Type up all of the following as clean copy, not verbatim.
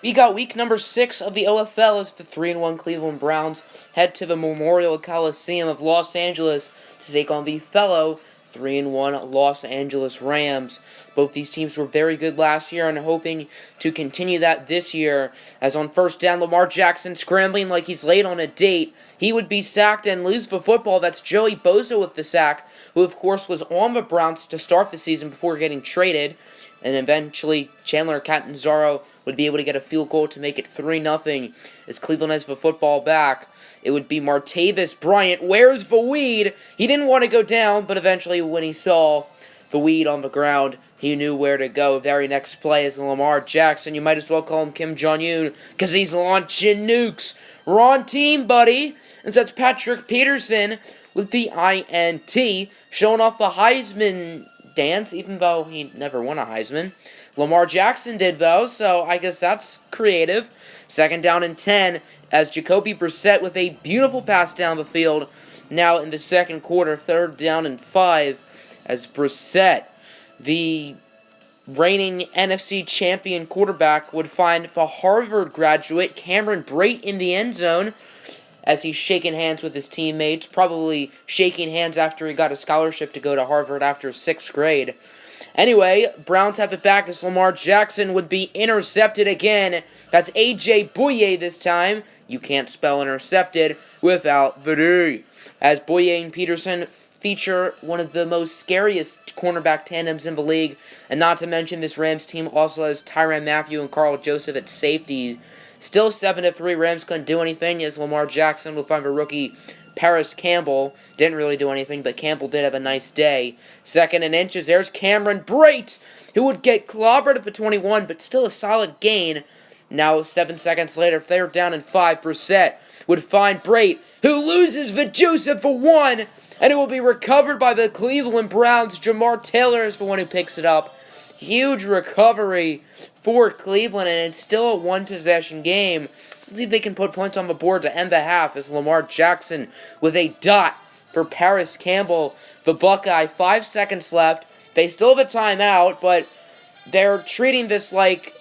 We got week number 6 of the OFL as the 3-1 Cleveland Browns head to the Memorial Coliseum of Los Angeles to take on the fellow 3-1 Los Angeles Rams. Both these teams were very good last year and hoping to continue that this year. As on first down, Lamar Jackson scrambling like he's late on a date. He would be sacked and lose the football. That's Joey Bosa with the sack, who of course was on the Browns to start the season before getting traded. And eventually, Chandler Catanzaro would be able to get a field goal to make it 3-0 as Cleveland has the football back. It would be Martavis Bryant. Where's the weed? He didn't want to go down, but eventually when he saw the weed on the ground, he knew where to go. Very next play is Lamar Jackson. You might as well call him Kim Jong-un because he's launching nukes. Wrong team, buddy. And so that's Patrick Peterson with the INT, showing off the Heisman dance, even though he never won a Heisman. Lamar Jackson did, though, so I guess that's creative. Second down and 10 as Jacoby Brissett with a beautiful pass down the field. Now in the second quarter, third down and 5 as Brissett, the reigning NFC champion quarterback, would find the Harvard graduate Cameron Brate in the end zone as he's shaking hands with his teammates, probably shaking hands after he got a scholarship to go to Harvard after 6th grade. Anyway, Browns have it back as Lamar Jackson would be intercepted again. That's A.J. Bouye this time. You can't spell intercepted without the D. As Bouye and Peterson feature one of the most scariest cornerback tandems in the league. And not to mention, this Rams team also has Tyrann Mathieu and Carl Joseph at safety. Still 7-3, Rams couldn't do anything as Lamar Jackson will find a rookie Paris Campbell. Didn't really do anything, but Campbell did have a nice day. Second and inches, there's Cameron Brate, who would get clobbered at the 21, but still a solid gain. Now, 7 seconds later, third down and 5, Brissett would find Brate, who loses the Joseph for 1, and it will be recovered by the Cleveland Browns. Jamar Taylor is the one who picks it up. Huge recovery for Cleveland, and it's still a one-possession game. Let's see if they can put points on the board to end the half as Lamar Jackson with a dot for Paris Campbell, the Buckeye. 5 seconds left. They still have a timeout, but they're treating this like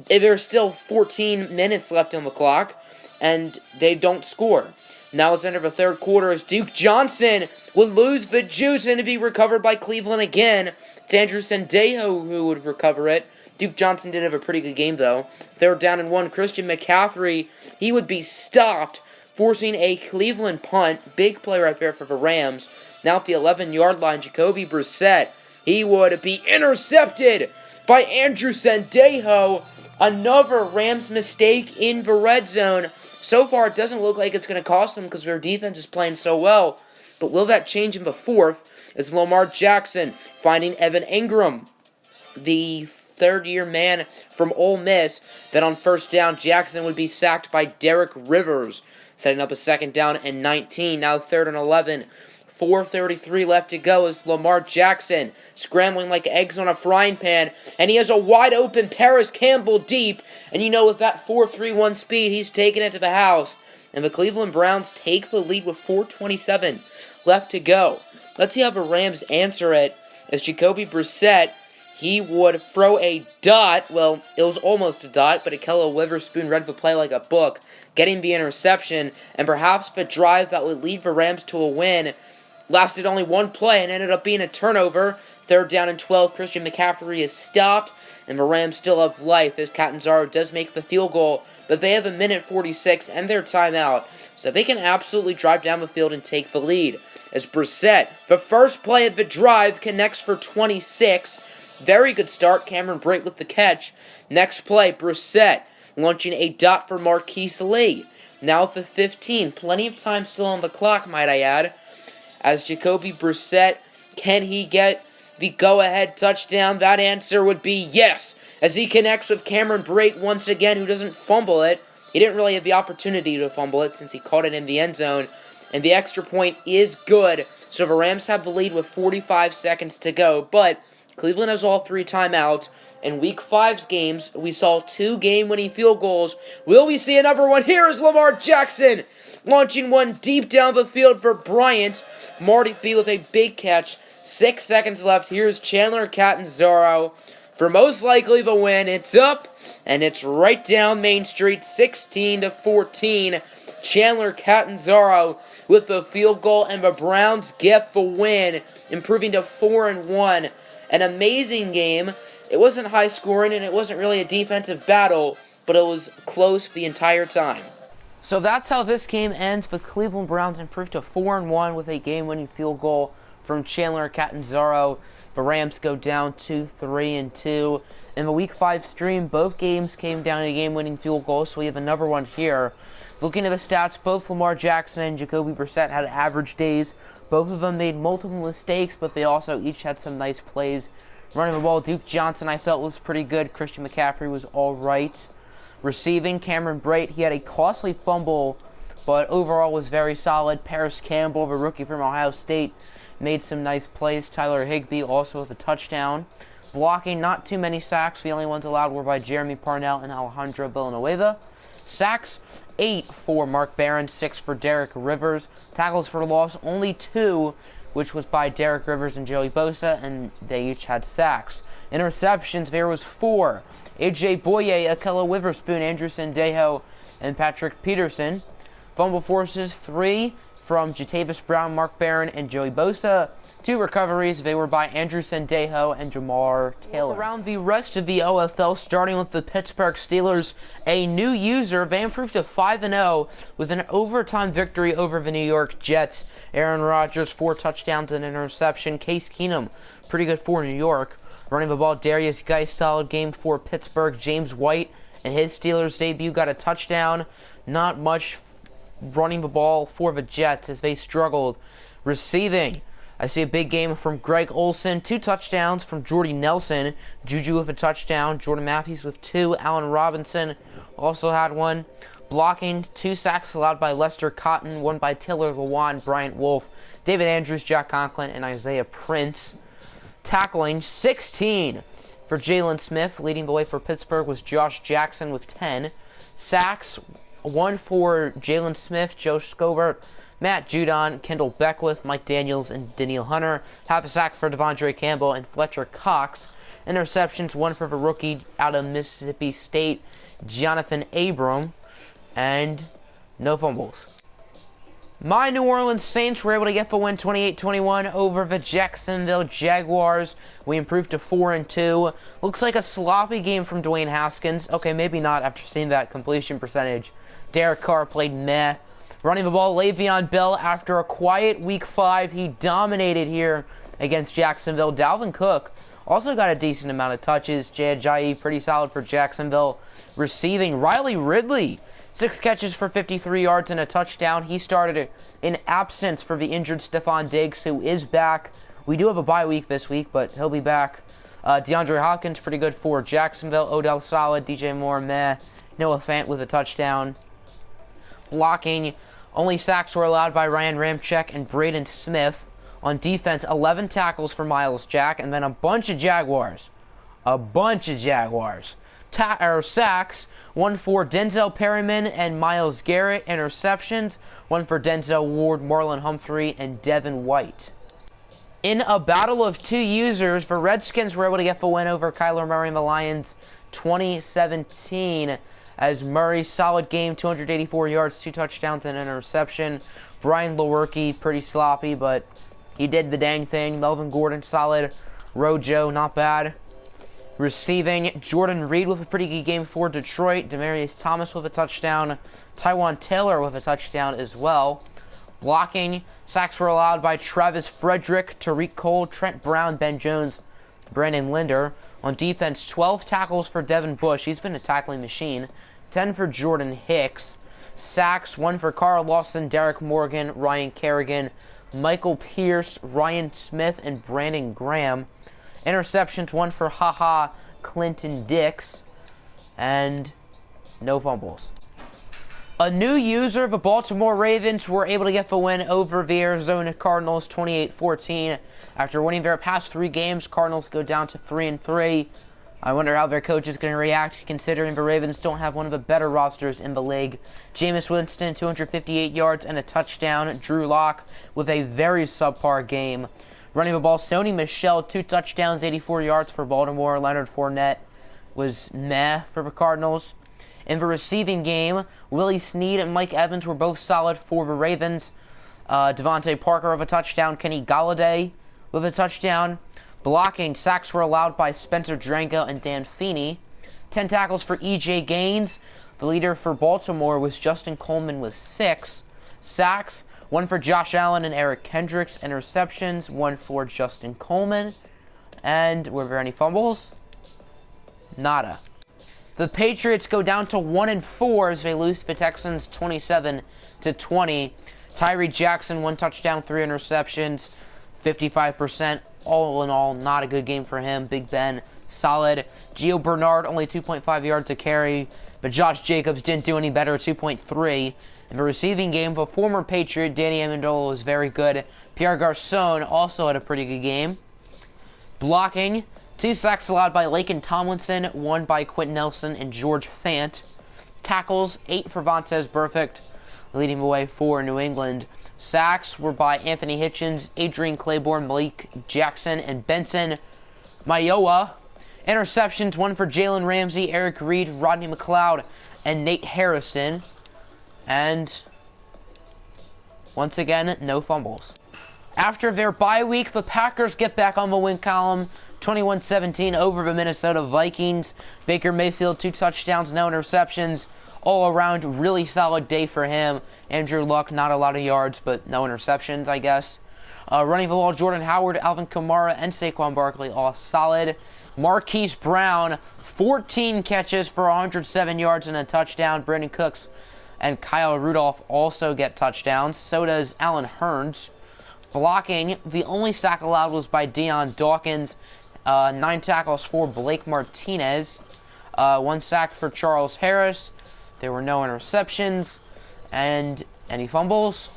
there's still 14 minutes left on the clock, and they don't score. Now let's enter the third quarter as Duke Johnson will lose the juice and to be recovered by Cleveland again. It's Andrew Sendejo who would recover it. Duke Johnson did have a pretty good game, though. Third down and 1. Christian McCaffrey, he would be stopped, forcing a Cleveland punt. Big play right there for the Rams. Now at the 11-yard line, Jacoby Brissett, he would be intercepted by Andrew Sendejo. Another Rams mistake in the red zone. So far, it doesn't look like it's going to cost them because their defense is playing so well. But will that change in the fourth? As Lamar Jackson finding Evan Ingram, the third-year man from Ole Miss. Then on first down, Jackson would be sacked by Derek Rivers, setting up a second down and 19. Now third and 11. 4:33 left to go as Lamar Jackson scrambling like eggs on a frying pan, and he has a wide-open Paris Campbell deep, and you know with that 4.31 speed, he's taking it to the house. And the Cleveland Browns take the lead with 4:27 left to go. Let's see how the Rams answer it as Jacoby Brissett, he would throw a dot. Well, it was almost a dot, but Akello Witherspoon read the play like a book, getting the interception, and perhaps the drive that would lead the Rams to a win lasted only one play and ended up being a turnover. Third down and 12, Christian McCaffrey is stopped, and the Rams still have life as Catanzaro does make the field goal, but they have a minute 46 and their timeout, so they can absolutely drive down the field and take the lead. As Brissett, the first play of the drive, connects for 26. Very good start. Cameron Brate with the catch. Next play, Brissett launching a dot for Marquise Lee. Now at the 15. Plenty of time still on the clock, might I add. As Jacoby Brissett, can he get the go-ahead touchdown? That answer would be yes, as he connects with Cameron Brate once again, who doesn't fumble it. He didn't really have the opportunity to fumble it since he caught it in the end zone. And the extra point is good, so the Rams have the lead with 45 seconds to go. But Cleveland has all 3 timeouts. In Week 5's games, we saw 2 game-winning field goals. Will we see another one? Here is Lamar Jackson launching one deep down the field for Bryant. Marty B with a big catch. 6 seconds left. Here's Chandler Catanzaro for most likely the win. It's up, and it's right down Main Street, 16-14. Chandler Catanzaro with the field goal, and the Browns get the win, improving to 4-1. An amazing game. It wasn't high scoring, and it wasn't really a defensive battle, but it was close the entire time. So that's how this game ends. The Cleveland Browns improved to 4-1 with a game-winning field goal from Chandler Catanzaro. The Rams go down to 3-2. In the Week 5 stream, both games came down to a game-winning field goal, so we have another one here. Looking at the stats, both Lamar Jackson and Jacoby Brissett had average days. Both of them made multiple mistakes, but they also each had some nice plays. Running the ball, Duke Johnson, I felt, was pretty good. Christian McCaffrey was all right. Receiving, Cameron Brate, he had a costly fumble, but overall was very solid. Paris Campbell, the rookie from Ohio State, made some nice plays. Tyler Higbee also with a touchdown. Blocking, not too many sacks. The only ones allowed were by Jeremy Parnell and Alejandro Villanueva. Sacks, 8 for Mark Barron, 6 for Derek Rivers. Tackles for loss, only 2, which was by Derek Rivers and Joey Bosa, and they each had sacks. Interceptions, there was 4. A.J. Boye, Akello Witherspoon, Andrew Sendejo, and Patrick Peterson. Fumble forces, 3 from Jatavis Brown, Mark Barron, and Joey Bosa. 2 recoveries, they were by Andrew Sendejo and Jamar Taylor. Around the rest of the OFL, starting with the Pittsburgh Steelers, a new user, they improved to 5-0 with an overtime victory over the New York Jets. Aaron Rodgers, 4 touchdowns and an interception. Case Keenum, pretty good for New York. Running the ball, Darius Geis, solid game for Pittsburgh. James White, in his Steelers debut, got a touchdown. Not much running the ball for the Jets as they struggled. Receiving, I see a big game from Greg Olsen. 2 touchdowns from Jordy Nelson. Juju with a touchdown. Jordan Matthews with 2. Allen Robinson also had 1. Blocking, 2 sacks allowed by Lester Cotton. 1 by Taylor Lewan, Bryant Wolfe, David Andrews, Jack Conklin, and Isaiah Prince. Tackling, 16 for Jalen Smith. Leading the way for Pittsburgh was Josh Jackson with 10. Sacks, 1 for Jalen Smith, Joe Scobert, Matt Judon, Kendall Beckwith, Mike Daniels, and Daniel Hunter. Half a sack for Devondre Campbell and Fletcher Cox. Interceptions, 1 for the rookie out of Mississippi State, Jonathan Abram, and no fumbles. My New Orleans Saints were able to get the win 28-21 over the Jacksonville Jaguars. We improved to 4-2. Looks like a sloppy game from Dwayne Haskins. Okay, maybe not after seeing that completion percentage. Derek Carr played meh. Running the ball, Le'Veon Bell, after a quiet Week 5, he dominated here against Jacksonville. Dalvin Cook also got a decent amount of touches. Jay Ajayi, pretty solid for Jacksonville. Receiving, Riley Ridley, 6 catches for 53 yards and a touchdown. He started in absence for the injured Stephon Diggs, who is back. We do have a bye week this week, but he'll be back. DeAndre Hopkins, pretty good for Jacksonville. Odell solid. DJ Moore, meh. Noah Fant with a touchdown. Blocking, only sacks were allowed by Ryan Ramczyk and Braden Smith. On defense, 11 tackles for Myles Jack, and then a bunch of Jaguars. Sacks, 1 for Denzel Perryman and Myles Garrett. Interceptions, 1 for Denzel Ward, Marlon Humphrey, and Devin White. In a battle of 2 users, the Redskins were able to get the win over Kyler Murray and the Lions 2017. As Murray, solid game, 284 yards, 2 touchdowns, and an interception. Brian Lewerke, pretty sloppy, but he did the dang thing. Melvin Gordon, solid. Rojo, not bad. Receiving, Jordan Reed with a pretty good game for Detroit. Demaryius Thomas with a touchdown. Tywan Taylor with a touchdown as well. Blocking, sacks were allowed by Travis Frederick, Tariq Cole, Trent Brown, Ben Jones, Brandon Linder. On defense, 12 tackles for Devin Bush. He's been a tackling machine. 10 for Jordan Hicks. Sacks, 1 for Carl Lawson, Derek Morgan, Ryan Kerrigan, Michael Pierce, Ryan Smith, and Brandon Graham. Interceptions, 1 for Clinton Dix, and no fumbles. A new user, the Baltimore Ravens, were able to get the win over the Arizona Cardinals 28-14. After winning their past 3 games, Cardinals go down to 3-3. I wonder how their coach is going to react, considering the Ravens don't have one of the better rosters in the league. Jameis Winston, 258 yards and a touchdown. Drew Lock with a very subpar game. Running the ball, Sony Michel, 2 touchdowns, 84 yards for Baltimore. Leonard Fournette was meh for the Cardinals. In the receiving game, Willie Snead and Mike Evans were both solid for the Ravens. Devontae Parker with a touchdown. Kenny Golladay with a touchdown. Blocking, sacks were allowed by Spencer Drango and Dan Feeney. 10 tackles for E.J. Gaines. The leader for Baltimore was Justin Coleman with 6 sacks. 1 for Josh Allen and Eric Kendricks. Interceptions, 1 for Justin Coleman. And were there any fumbles? Nada. The Patriots go down to 1-4 as they lose to the Texans 27-20. Tyree Jackson, 1 touchdown, 3 interceptions, 55%. All in all, not a good game for him. Big Ben, solid. Gio Bernard, only 2.5 yards to carry, but Josh Jacobs didn't do any better, 2.3. In the receiving game, the former Patriot, Danny Amendola, was very good. Pierre Garçon also had a pretty good game. Blocking, 2 sacks allowed by Laken Tomlinson, 1 by Quentin Nelson and George Fant. Tackles, 8 for Vontaze Burfict, leading the way for New England. Sacks were by Anthony Hitchens, Adrian Claiborne, Malik Jackson, and Benson Mayowa. Interceptions, 1 for Jalen Ramsey, Eric Reed, Rodney McLeod, and Nate Harrison. And once again, no fumbles. After their bye week, the Packers get back on the win column, 21-17 over the Minnesota Vikings. Baker Mayfield, 2 touchdowns, no interceptions. All around, really solid day for him. Andrew Luck, not a lot of yards, but no interceptions, I guess. Running the ball, Jordan Howard, Alvin Kamara, and Saquon Barkley, all solid. Marquise Brown, 14 catches for 107 yards and a touchdown. Brandon Cooks and Kyle Rudolph also get touchdowns. So does Alan Hearns. Blocking, the only sack allowed was by Deion Dawkins. 9 tackles for Blake Martinez. 1 sack for Charles Harris. There were no interceptions. And any fumbles?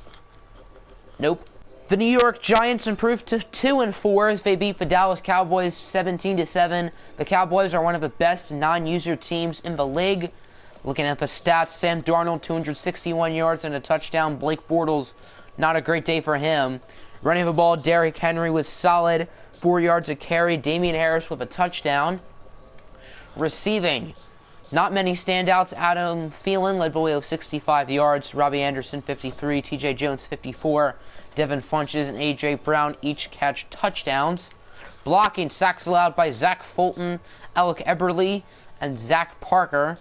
Nope. The New York Giants improved to 2-4 as they beat the Dallas Cowboys 17-7. The Cowboys are one of the best non-user teams in the league. Looking at the stats, Sam Darnold, 261 yards and a touchdown. Blake Bortles, not a great day for him. Running the ball, Derrick Henry was solid, 4 yards a carry. Damian Harris with a touchdown. Receiving, not many standouts. Adam Thielen led the way with 65 yards. Robbie Anderson, 53. T.J. Jones, 54. Devin Funches and A.J. Brown each catch touchdowns. Blocking, sacks allowed by Zach Fulton, Alec Eberle, and Zach Parker.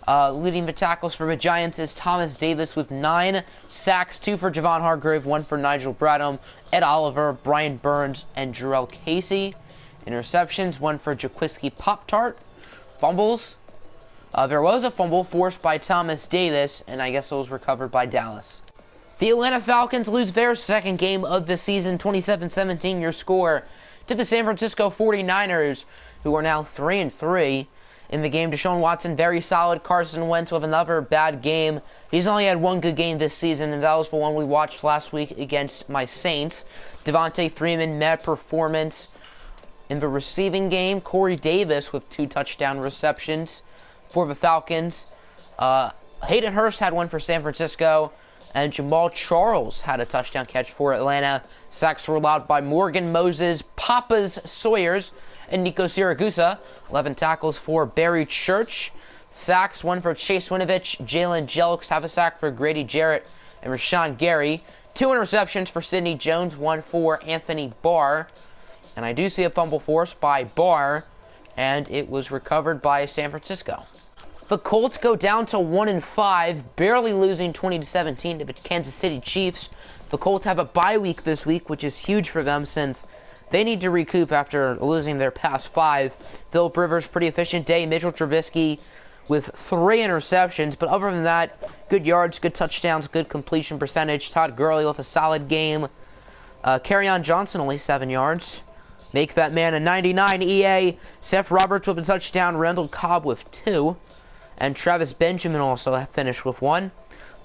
Leading the tackles for the Giants is Thomas Davis with 9 sacks, 2 for Javon Hargrave, 1 for Nigel Bradham, Ed Oliver, Brian Burns, and Jarrell Casey. Interceptions, 1 for Jaquiski Pop-Tart. Fumbles. There was a fumble forced by Thomas Davis, and I guess it was recovered by Dallas. The Atlanta Falcons lose their second game of the season, 27-17 your score, to the San Francisco 49ers, who are now 3-3. In the game, Deshaun Watson, very solid. Carson Wentz with another bad game. He's only had 1 good game this season, and that was the one we watched last week against my Saints. Devontae Freeman, meh performance. In the receiving game, Corey Davis with 2 touchdown receptions for the Falcons. Hayden Hurst had 1 for San Francisco, and Jamal Charles had a touchdown catch for Atlanta. Sacks were allowed by Morgan Moses, Papas Sawyers, and Nico Siragusa. 11 tackles for Barry Church. Sacks, 1 for Chase Winovich. Jalen Jelks have a sack for Grady Jarrett and Rashawn Gary. 2 interceptions for Sidney Jones, 1 for Anthony Barr. And I do see a fumble forced by Barr, and it was recovered by San Francisco. The Colts go down to 1-5, barely losing 20-17 to the Kansas City Chiefs. The Colts have a bye week this week, which is huge for them since they need to recoup after losing their past 5. Philip Rivers, pretty efficient day. Mitchell Trubisky with 3 interceptions. But other than that, good yards, good touchdowns, good completion percentage. Todd Gurley with a solid game. Kerryon Johnson, only 7 yards. Make that man a 99 EA. Seth Roberts with a touchdown. Randall Cobb with 2. And Travis Benjamin also finished with 1.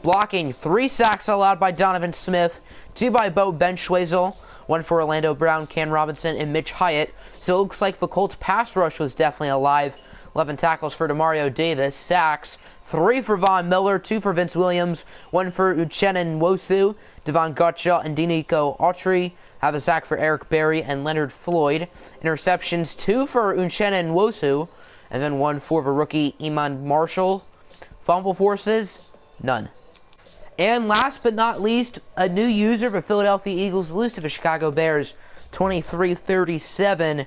Blocking, 3 sacks allowed by Donovan Smith. 2 by Bo Benchwazel. 1 for Orlando Brown, Ken Robinson, and Mitch Hyatt. So it looks like the Colts pass rush was definitely alive. 11 tackles for Demario Davis. Sacks, 3 for Von Miller, 2 for Vince Williams, 1 for Uchenna Nwosu, Devon Gotcha, and Denico Autry. Have a sack for Eric Berry and Leonard Floyd. Interceptions, 2 for Uchenna Nwosu, and then 1 for the rookie Iman Marshall. Fumble forces, none. And last but not least, a new user for Philadelphia Eagles lose to the Chicago Bears, 23-37,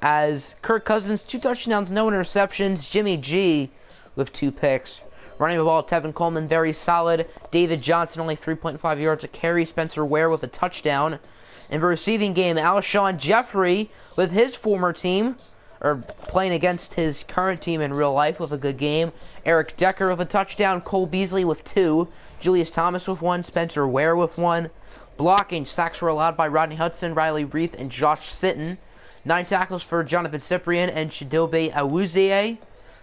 as Kirk Cousins, 2 touchdowns, no interceptions. Jimmy G with 2 picks. Running the ball, Tevin Coleman, very solid. David Johnson, only 3.5 yards a carry. Spencer Ware with a touchdown. In the receiving game, Alshon Jeffrey with his former team, or playing against his current team in real life, with a good game. Eric Decker with a touchdown. Cole Beasley with 2. Julius Thomas with 1. Spencer Ware with 1. Blocking, sacks were allowed by Rodney Hudson, Riley Reith, and Josh Sitton. 9 tackles for Jonathan Cyprien and Chidobe Awuzie.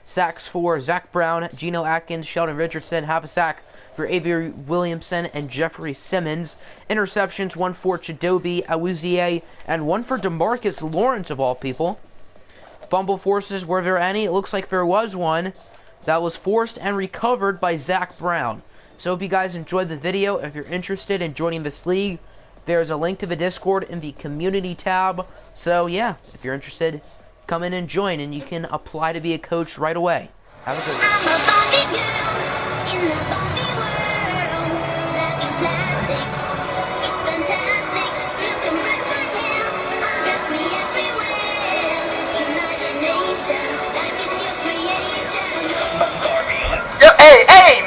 Sacks for Zach Brown, Geno Atkins, Sheldon Richardson. Half a sack for Avery Williamson and Jeffrey Simmons. Interceptions, 1 for Chidobe Awuzie and 1 for DeMarcus Lawrence, of all people. Fumble forces, were there any? It looks like there was one that was forced and recovered by Zach Brown. So hope you guys enjoyed the video. If you're interested in joining this league, there's a link to the Discord in the community tab. So yeah, if you're interested, come in and join, and you can apply to be a coach right away. Have a good one. I'm a Barbie girl in the Barbie world. Let me plastic. It's fantastic. You can brush my hair, undress me everywhere. Imagination, life is your creation. Yo, hey,